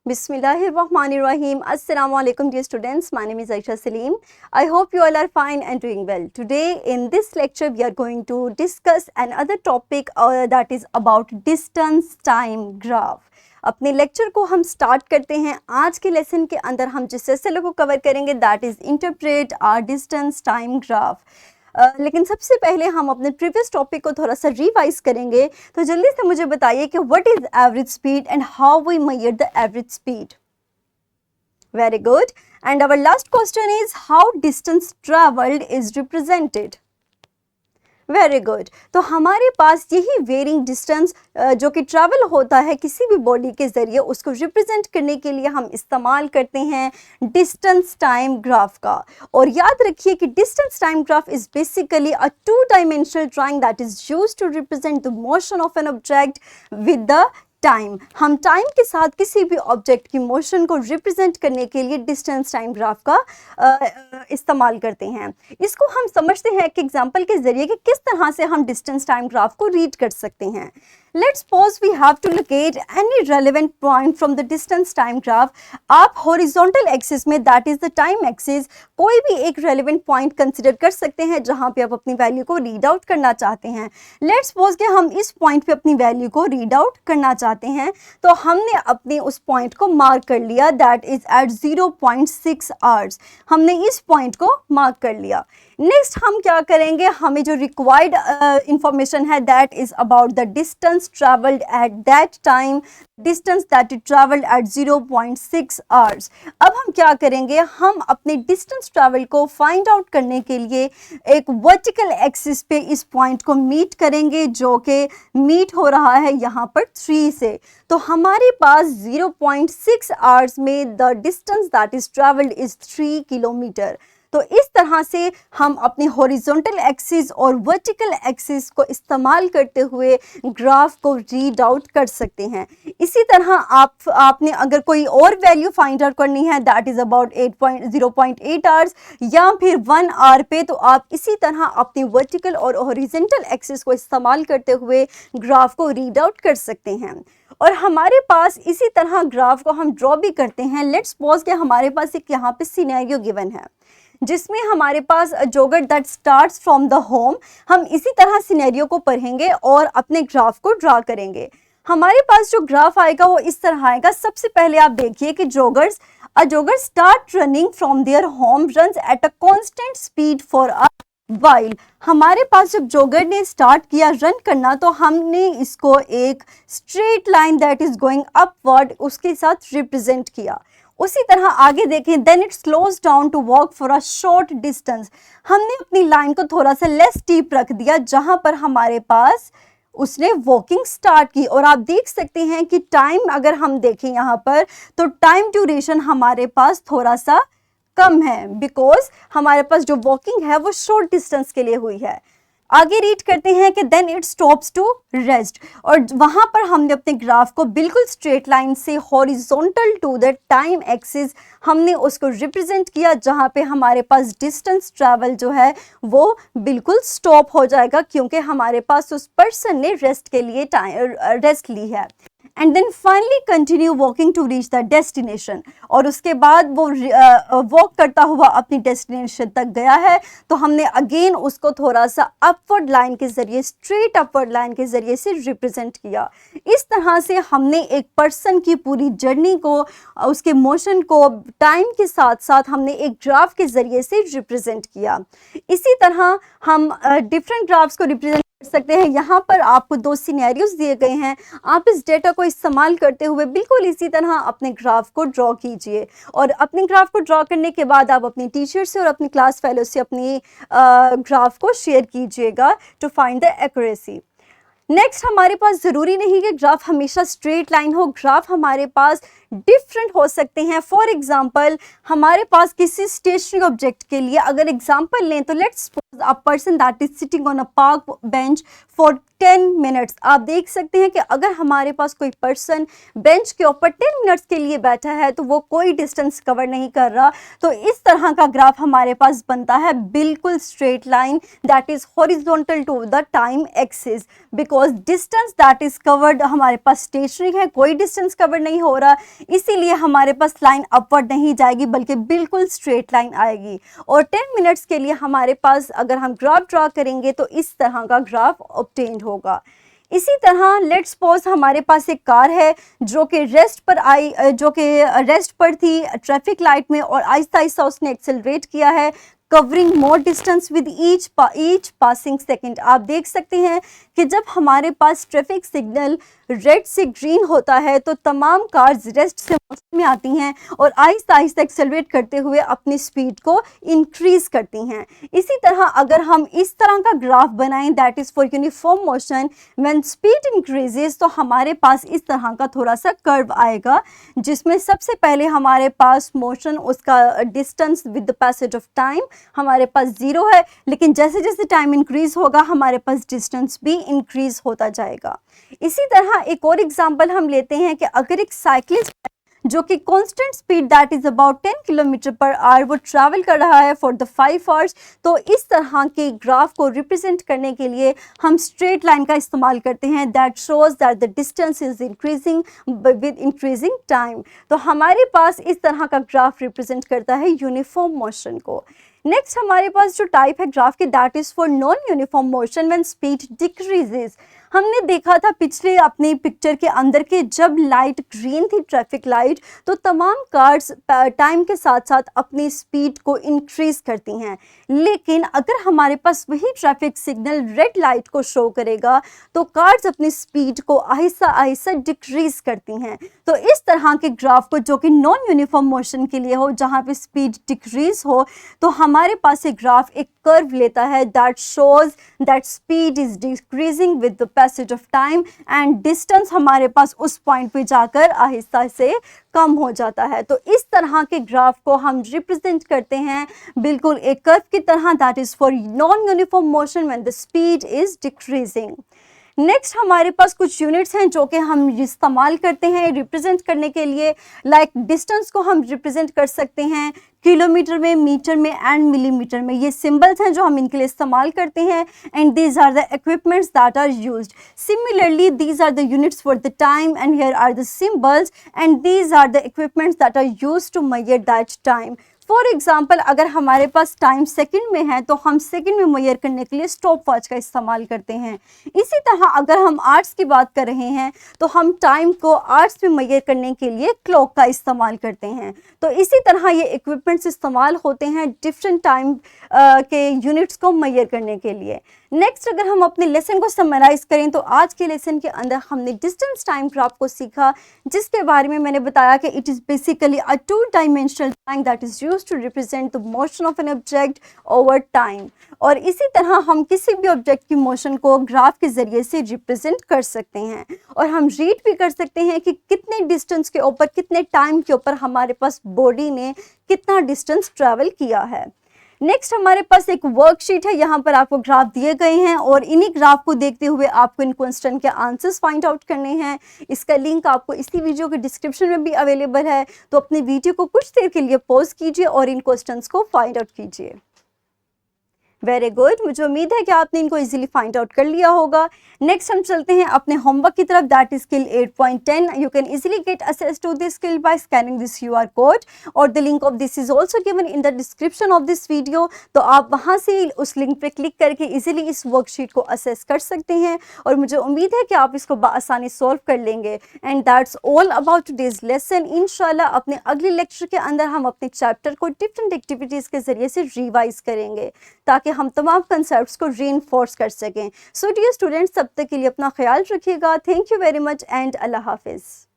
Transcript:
Bismillahirrahmanirrahim. Assalamu alaikum dear students. My name is Aisha Salim. I hope you all are fine and doing well. Today in this lecture we are going to discuss another topic that is about distance time graph. अपने lecture को हम start करते हैं. आज के lesson के अंदर हम जिस सिलसिले को कवर करेंगे that is interpret our distance time graph. लेकिन सबसे पहले हम अपने प्रीवियस टॉपिक को थोड़ा सा रिवाइज करेंगे. तो जल्दी से मुझे बताइए कि what is average speed and how we measure the average speed. Very good. And our last question is how distance travelled is represented. Very good. तो हमारे पास यही वेरिंग डिस्टेंस जो कि ट्रैवल होता है किसी भी बॉडी के ज़रिए, उसको रिप्रेजेंट करने के लिए हम इस्तेमाल करते हैं डिस्टेंस टाइम ग्राफ का. और याद रखिए कि distance time graph is basically a two dimensional drawing that is used to represent the motion of an object with the time. हम टाइम के साथ किसी भी ऑब्जेक्ट की मोशन को रिप्रेजेंट करने के लिए डिस्टेंस टाइम ग्राफ का इस्तेमाल करते हैं. इसको हम समझते हैं एक एग्जांपल के जरिए कि किस तरह से हम डिस्टेंस टाइम ग्राफ को रीड कर सकते हैं. Let's suppose we have to locate any relevant point from the distance time graph. आप horizontal axis में that is the time axis कोई भी एक relevant point consider कर सकते हैं जहाँ पे आप अपनी वैल्यू को रीड आउट करना चाहते हैं. Let's suppose कि हम इस पॉइंट पे अपनी वैल्यू को रीड आउट करना चाहते हैं. तो हमने अपने उस पॉइंट को मार्क कर लिया that is at 0.6 hours. हमने इस पॉइंट को मार्क कर लिया. नेक्स्ट हम क्या करेंगे, हमें जो रिक्वायर्ड इंफॉर्मेशन है that is about the distance travelled at that time, distance that is travelled at 0.6 hours. अब हम क्या करेंगे, हम अपने डिस्टेंस ट्रैवल को फाइंड आउट करने के लिए एक वर्टिकल एक्सिस पे इस पॉइंट को मीट करेंगे जो कि मीट हो रहा है यहाँ पर 3 से. तो हमारे पास 0.6 आवर्स में the distance that is travelled is 3 kilometre. तो इस तरह से हम अपने हॉरिजॉन्टल एक्सिस और वर्टिकल एक्सिस को इस्तेमाल करते हुए ग्राफ को रीड आउट कर सकते हैं. इसी तरह आपने अगर कोई और वैल्यू फाइंड आउट करनी है दैट इज़ अबाउट 0.8 आवर्स या फिर 1 आवर पे, तो आप इसी तरह अपनी वर्टिकल और हॉरिजॉन्टल एक्सिस को इस्तेमाल करते हुए ग्राफ को रीड आउट कर सकते हैं. और हमारे पास इसी तरह ग्राफ को हम ड्रॉ भी करते हैं. लेट्स सपोज कि हमारे पास एक यहाँ पे सिनेरियो गिवन है जिसमें हमारे पास jogger that starts from the home. हम इसी तरह सिनेरियो को पढ़ेंगे और अपने ग्राफ को ड्रा करेंगे. हमारे पास जो ग्राफ आएगा वो इस तरह आएगा. सबसे पहले आप देखिए कि jogger start running from there home runs at a constant speed for a while. हमारे पास जब जोगर ने स्टार्ट किया रन करना तो हमने इसको एक straight line that is going upward उसके साथ रिप्रेजेंट किया. उसी तरह आगे देखें, then it slows down to walk for a short distance. हमने अपनी लाइन को थोड़ा सा लेस स्टीप रख दिया जहां पर हमारे पास उसने वॉकिंग स्टार्ट की. और आप देख सकते हैं कि टाइम अगर हम देखें यहाँ पर तो टाइम ड्यूरेशन हमारे पास थोड़ा सा कम है बिकॉज हमारे पास जो वॉकिंग है वो शॉर्ट डिस्टेंस के लिए हुई है. आगे रीड करते हैं कि then it stops to rest. और वहां पर हमने अपने ग्राफ को बिल्कुल स्ट्रेट लाइन से horizontal to the time axis हमने उसको रिप्रेजेंट किया जहां पे हमारे पास डिस्टेंस ट्रैवल जो है वो बिल्कुल स्टॉप हो जाएगा क्योंकि हमारे पास उस पर्सन ने रेस्ट के लिए रेस्ट ली है. And then finally continue walking to reach the destination. और उसके बाद वो वॉक करता हुआ अपनी डेस्टिनेशन तक गया है. तो हमने अगेन उसको थोड़ा सा अपवर्ड लाइन के जरिए, स्ट्रेट अपवर्ड लाइन के जरिए से रिप्रेजेंट किया. इस तरह से हमने एक पर्सन की पूरी जर्नी को, उसके मोशन को टाइम के साथ साथ हमने एक ग्राफ के जरिए से रिप्रेजेंट किया. इसी तरह हम डिफरेंट ग्राफ्स को रिप्रेजेंट सकते हैं. यहाँ पर आपको 2 सिनेरियोज दिए गए हैं. आप इस डेटा को इस्तेमाल करते हुए बिल्कुल इसी तरह अपने ग्राफ को ड्रॉ कीजिए. और अपने ग्राफ को ड्रॉ करने के बाद आप अपनी टीचर से और अपनी क्लास फेलो से अपनी ग्राफ को शेयर कीजिएगा to find the accuracy. Next हमारे पास ज़रूरी नहीं कि ग्राफ हमेशा स्ट्रेट लाइन हो. ग्राफ हमारे पास डिफरेंट हो सकते हैं. फॉर एग्जांपल हमारे पास किसी स्टेशनरी ऑब्जेक्ट के लिए अगर एग्जांपल लें तो let's suppose a person that is sitting on a park bench for 10 minutes. आप देख सकते हैं कि अगर हमारे पास कोई पर्सन बेंच के ऊपर 10 मिनट्स के लिए बैठा है तो वो कोई डिस्टेंस कवर नहीं कर रहा, तो इस तरह का ग्राफ हमारे पास बनता है, बिल्कुल straight line that is horizontal to the time axis, because distance that is covered हमारे पास स्टेशनरी है, कोई डिस्टेंस कवर नहीं हो रहा, इसीलिए हमारे पास लाइन अपवर्ड नहीं जाएगी बल्कि बिल्कुल स्ट्रेट लाइन आएगी। और 10 मिनट्स के लिए हमारे पास अगर हम ग्राफ ड्रा करेंगे तो इस तरह का ग्राफ ऑब्टेन होगा। इसी तरह लेट्स सपोज हमारे पास एक कार है जो कि रेस्ट पर थी ट्रैफिक लाइट में, और आहिस्ता आहिस्ता उसने एक्सेलरेट किया है, covering more distance with each passing second. आप देख सकते हैं कि जब हमारे पास ट्रैफिक सिग्नल रेड से ग्रीन होता है तो तमाम कार्स रेस्ट से मोशन में आती हैं और आहिस्ता आहिस्ता एक्सेलरेट करते हुए अपनी स्पीड को इंक्रीज करती हैं। इसी तरह अगर हम इस तरह का ग्राफ बनाएं that is for uniform motion, when speed increases तो हमारे पास इस तरह का थोड़ा सा कर्व आएगा, जिसमें सबसे पहले हमारे पास मोशन उसका distance with the passage of time हमारे पास 0 है, लेकिन जैसे जैसे टाइम इंक्रीज होगा हमारे पास डिस्टेंस भी इंक्रीज होता जाएगा। इसी तरह एक और एग्जांपल हम लेते हैं कि अगर एक साइक्लिस्ट जो कि constant speed that is about 10 kilometre per hour वो ट्रैवल कर रहा है फॉर द 5 आवर्स, तो इस तरह के ग्राफ को रिप्रेजेंट करने के लिए हम स्ट्रेट लाइन का इस्तेमाल करते हैं that shows that the distance is increasing with increasing time. तो हमारे पास इस तरह का ग्राफ रिप्रेजेंट करता है यूनिफॉर्म मोशन को। नेक्स्ट हमारे पास जो टाइप है ग्राफ की that is for non uniform motion when speed decreases. हमने देखा था पिछले अपनी पिक्चर के अंदर के जब लाइट ग्रीन थी ट्रैफिक लाइट, तो तमाम कार्स टाइम के साथ साथ अपनी स्पीड को इंक्रीज करती हैं, लेकिन अगर हमारे पास वही ट्रैफिक सिग्नल रेड लाइट को शो करेगा तो कार्स अपनी स्पीड को आहिस्ता आहिस्ता डिक्रीज करती हैं। तो इस तरह के ग्राफ को जो कि नॉन यूनिफॉर्म मोशन के लिए हो, जहाँ पे स्पीड डिक्रीज हो, तो हमारे पास एक ग्राफ एक कर्व लेता है that shows that speed is decreasing with the passage of time and distance हमारे पास उस पॉइंट पे जाकर आहिस्ता से कम हो जाता है। तो इस तरह के ग्राफ को हम रिप्रेजेंट करते हैं बिल्कुल एक कर्व की तरह that is for non uniform motion when the speed is decreasing. Next हमारे पास कुछ यूनिट्स हैं जो कि हम इस्तेमाल करते हैं रिप्रेजेंट करने के लिए, लाइक डिस्टेंस को हम रिप्रेजेंट कर सकते हैं किलोमीटर में, मीटर में एंड मिलीमीटर में। ये सिंबल्स हैं जो हम इनके लिए इस्तेमाल करते हैं and these are the equipments that are used. Similarly these are the units for the time and here are the symbols and these are the equipments that are used to measure that time. For example अगर हमारे पास time second में है तो हम second में major करने के लिए स्टॉप वॉच का इस्तेमाल करते हैं। इसी तरह अगर हम आवर्स की बात कर रहे हैं तो हम टाइम को आवर्स में मेजर करने के लिए क्लॉक का इस्तेमाल करते हैं। तो इसी तरह ये इक्विपमेंट्स इस्तेमाल होते हैं डिफरेंट टाइम के यूनिट्स को मेजर करने के लिए। नेक्स्ट अगर हम अपने लेसन को समराइज करें तो आज के लेसन के अंदर हमने डिस्टेंस टाइम ग्राफ को सीखा, जिसके बारे में मैंने बताया कि it is basically a 2-dimensional time that is used to represent the motion of an object over time. और इसी तरह हम किसी भी ऑब्जेक्ट की मोशन को ग्राफ के ज़रिए से रिप्रेजेंट कर सकते हैं और हम रीड भी कर सकते हैं कि कितने डिस्टेंस के ऊपर, कितने टाइम के ऊपर हमारे पास बॉडी ने कितना डिस्टेंस ट्रैवल किया है। नेक्स्ट हमारे पास एक वर्कशीट है, यहाँ पर आपको ग्राफ दिए गए हैं और इन्हीं ग्राफ को देखते हुए आपको इन क्वेश्चन के आंसर्स फाइंड आउट करने हैं। इसका लिंक आपको इसी वीडियो के डिस्क्रिप्शन में भी अवेलेबल है, तो अपनी वीडियो को कुछ देर के लिए पॉज कीजिए और इन क्वेश्चंस को फाइंड आउट कीजिए। वेरी गुड, मुझे उम्मीद है कि आपने इनको इजीली फाइंड आउट कर लिया होगा। नेक्स्ट हम चलते हैं अपने होमवर्क की तरफ, that is skill 8.10। You can easily get access to this skill by scanning this QR code और the link of this is also given in the description of this video. तो आप वहां से उस लिंक पे click करके easily इस worksheet को असेस कर सकते हैं और मुझे उम्मीद है कि आप इसको बआसानी सॉल्व कर लेंगे। And that's all about today's lesson. इंशाल्लाह अपने अगले लेक्चर के अंदर हम अपने चैप्टर को डिफरेंट एक्टिविटीज़ के जरिए से रिवाइज करेंगे ताकि हम तमाम कंसेप्ट्स को रीइंफोर्स कर सकें। सो डियर स्टूडेंट्स, तब तक के लिए अपना ख्याल रखिएगा। Thank you very much and अल्लाह हाफिज़।